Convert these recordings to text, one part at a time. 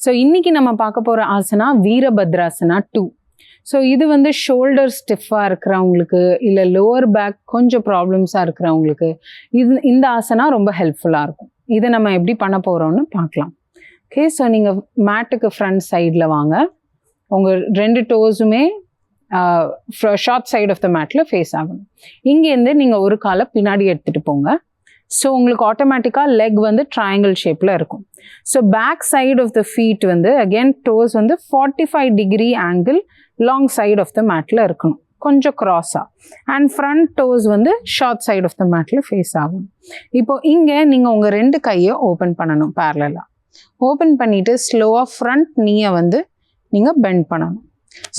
So இன்னைக்கு நம்ம பார்க்க போகிற ஆசனா வீரபத்ராசனா 2. ஸோ இது வந்து ஷோல்டர் ஸ்டிஃபாக இருக்கிறவங்களுக்கு இல்லை லோவர் பேக் கொஞ்சம் ப்ராப்ளம்ஸாக இருக்கிறவங்களுக்கு இந்த ஆசனா ரொம்ப ஹெல்ப்ஃபுல்லாக இருக்கும். இதை நம்ம எப்படி பண்ண போகிறோம்னு பார்க்கலாம். ஓகே, ஸோ நீங்கள் மேட்டுக்கு ஃப்ரண்ட் சைடில் வாங்க. உங்கள் 2 டோஸுமே ஷார்ட் சைட் ஆஃப் த மேட்டில் ஃபேஸ் ஆகணும். இங்கேருந்து நீங்கள் ஒரு காலை பின்னாடி எடுத்துகிட்டு போங்க. ஸோ உங்களுக்கு ஆட்டோமேட்டிக்காக லெக் வந்து ட்ரையாங்கிள் ஷேப்பில் இருக்கும். So back side of the feet வந்து அகெயின் டோஸ் வந்து 45 degree angle long side of the மேட்டில் இருக்கணும், கொஞ்சம் க்ராஸாக. அண்ட் ஃப்ரண்ட் டோஸ் வந்து ஷார்ட் சைட் ஆஃப் த மேட்டில் ஃபேஸ் ஆகும். இப்போ இங்கே நீங்கள் உங்கள் 2 கையை ஓப்பன் பண்ணணும் பேரலாக. ஓப்பன் பண்ணிவிட்டு ஸ்லோவாக ஃப்ரண்ட் நீயை வந்து நீங்கள் பெண்ட் பண்ணணும்.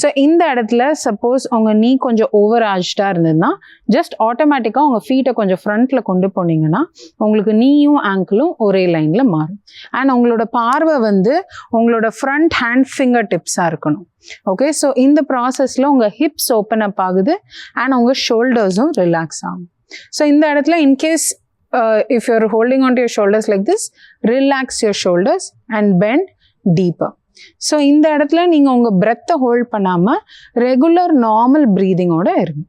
ஸோ இந்த இடத்துல சப்போஸ் உங்கள் நீ கொஞ்சம் ஓவர் ஆர்ச்டாக இருந்ததுன்னா ஜஸ்ட் ஆட்டோமேட்டிக்காக உங்கள் ஃபீட்டை கொஞ்சம் ஃப்ரண்ட்டில் கொண்டு போனீங்கன்னா உங்களுக்கு நீயும் ஆங்கிளும் ஒரே லைனில் மாறும். அண்ட் உங்களோட பார்வை வந்து உங்களோட ஃப்ரண்ட் ஹேண்ட் ஃபிங்கர் டிப்ஸாக இருக்கணும். ஓகே, ஸோ இந்த ப்ராசஸில் உங்கள் ஹிப்ஸ் ஓப்பன் அப் ஆகுது அண்ட் உங்கள் ஷோல்டர்ஸும் ரிலாக்ஸ் ஆகும். ஸோ இந்த இடத்துல in case if you're holding on to your shoulders like this, relax your shoulders and bend deeper. So இந்த இடத்துல நீங்கள் உங்கள் பிரெத்தை ஹோல்ட் பண்ணாமல் ரெகுலர் நார்மல் ப்ரீதிங்கோட இருங்க.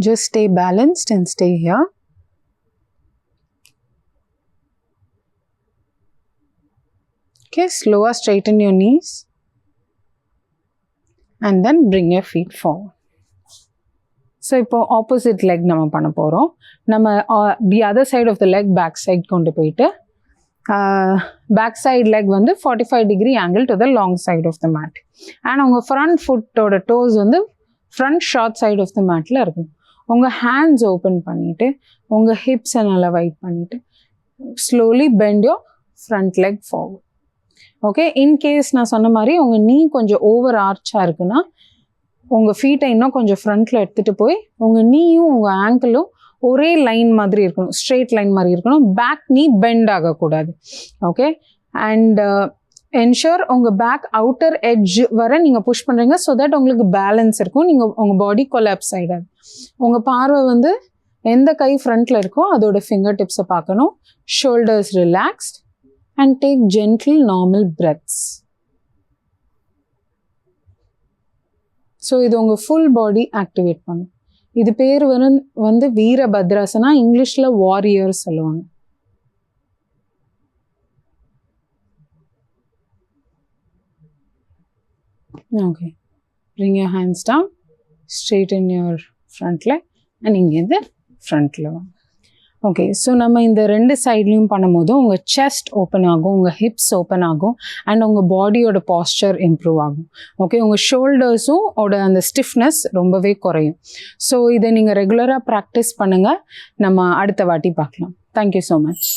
Just stay balanced and stay here. Okay, slower straighten your knees and then bring your feet forward. So இப்போ opposite leg நம்ம பண்ண போகிறோம். நம்ம the other side of the leg back side கொண்டு போயிட்டு back side leg வந்து 45 degree angle to the long side of the mat. And உங்கள் front ஃபுட்டோட டோஸ் வந்து front short side of the மேட்டில் இருக்கும். உங்கள் ஹேண்ட்ஸ் ஓப்பன் பண்ணிவிட்டு உங்கள் ஹிப்ஸை நல்லா வைட் பண்ணிவிட்டு slowly bend your front leg forward. Okay, in case நான் சொன்ன மாதிரி உங்கள் நீ கொஞ்சம் ஓவர் ஆர்ச்சாக இருக்குன்னா உங்கள் ஃபீட்டை இன்னும் கொஞ்சம் ஃப்ரண்ட்டில் எடுத்துகிட்டு போய் உங்கள் நீயும் உங்கள் ஆங்கிளும் ஒரே லைன் மாதிரி இருக்கணும், ஸ்ட்ரெயிட் லைன் மாதிரி இருக்கணும். பேக் நீ பெண்ட் ஆகக்கூடாது. ஓகே, அண்ட் என்ஷூர் உங்கள் பேக் அவுட்டர் எட்ஜ் வர நீங்கள் புஷ் பண்ணுறீங்க. ஸோ தட் உங்களுக்கு பேலன்ஸ் இருக்கும், நீங்கள் உங்கள் பாடி கொலாப்ஸ் ஆகிடாது. உங்கள் பார்வை வந்து எந்த கை ஃப்ரண்ட்டில் இருக்கோ அதோட ஃபிங்கர் டிப்ஸை பார்க்கணும். Shoulders relaxed and take gentle normal breaths. So இது உங்க full body activate பண்ணும். இது பேர் வந்து வீரபத்ராசனா, இங்கிலீஷ்ல வாரியர் சொல்லுவாங்க. Okay, bring your hands down, straighten your front leg and இங்கேருந்து ஃப்ரண்ட்ல வாங்க. ஓகே, ஸோ நம்ம இந்த 2 சைட்லையும் பண்ணும்போது உங்கள் செஸ்ட் ஓப்பன் ஆகும், உங்கள் ஹிப்ஸ் ஓப்பன் ஆகும் அண்ட் உங்கள் பாடியோட பாஸ்டர் இம்ப்ரூவ் ஆகும். ஓகே, உங்கள் ஷோல்டர்ஸும் அந்த ஸ்டிஃப்னஸ் ரொம்பவே குறையும். ஸோ இதை நீங்கள் ரெகுலராக ப்ராக்டிஸ் பண்ணுங்கள். நம்ம அடுத்த வாட்டி பார்க்கலாம். Thank you so much.